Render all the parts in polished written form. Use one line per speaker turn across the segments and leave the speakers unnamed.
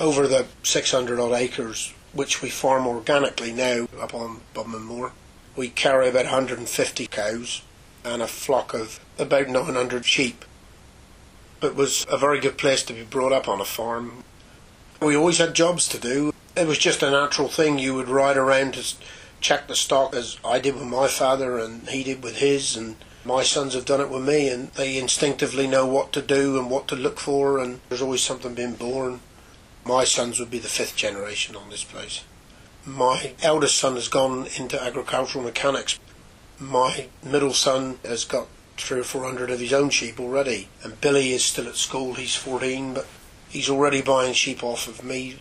Over the 600 odd acres which we farm organically now up on Bodmin Moor, we carry about 150 cows and a flock of about 900 sheep. It was a very good place to be brought up on a farm. We always had jobs to do. It was just a natural thing. You would ride around to check the stock, as I did with my father and he did with his, and my sons have done it with me, and they instinctively know what to do and what to look for, and there's always something being born. My sons would be the 5th generation on this place. My eldest son has gone into agricultural mechanics. My middle son has got 300 or 400 of his own sheep already, and Billy is still at school. He's 14, but he's already buying sheep off of me.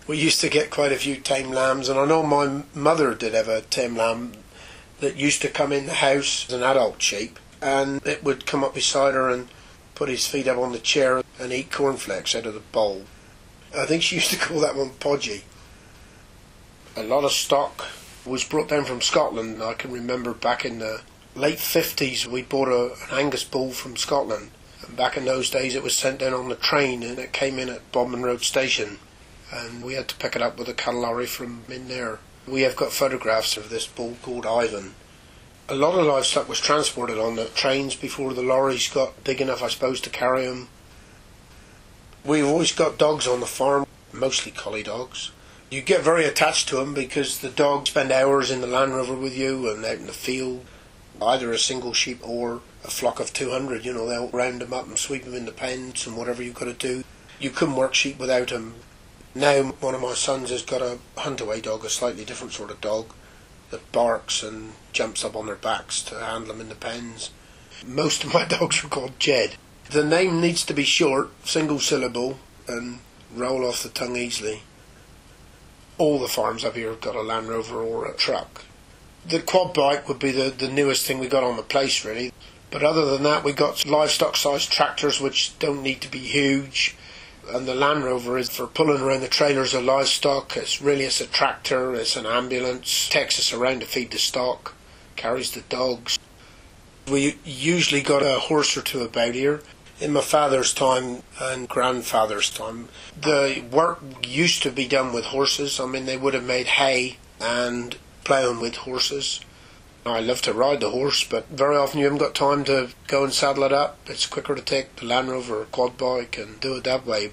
We used to get quite a few tame lambs, and I know my mother did have a tame lamb that used to come in the house as an adult sheep, and it would come up beside her and put his feet up on the chair and eat cornflakes out of the bowl. I think she used to call that one Podgy. A lot of stock was brought down from Scotland. I can remember back in the late 50s we bought an Angus bull from Scotland, and back in those days it was sent down on the train and it came in at Bodmin Road station, and we had to pick it up with a cattle lorry from in there. We have got photographs of this bull called Ivan. A lot of livestock was transported on the trains before the lorries got big enough, I suppose, to carry them. We've always got dogs on the farm, mostly collie dogs. You get very attached to them because the dogs spend hours in the Land Rover with you and out in the field. Either a single sheep or a flock of 200, they'll round them up and sweep them in the pens and whatever you've got to do. You couldn't work sheep without them. Now one of my sons has got a hunt-away dog, a slightly different sort of dog, that barks and jumps up on their backs to handle them in the pens. Most of my dogs are called Jed. The name needs to be short, single syllable, and roll off the tongue easily. All the farms up here have got a Land Rover or a truck. The quad bike would be the newest thing we got on the place, really. But other than that, we got livestock-sized tractors which don't need to be huge. And the Land Rover is for pulling around the trailers of livestock. It's a tractor, it's an ambulance, takes us around to feed the stock, carries the dogs. We usually got a horse or two about here. In my father's time and grandfather's time, the work used to be done with horses. They would have made hay and ploughing with horses. I love to ride the horse, but very often you haven't got time to go and saddle it up. It's quicker to take the Land Rover or quad bike and do it that way.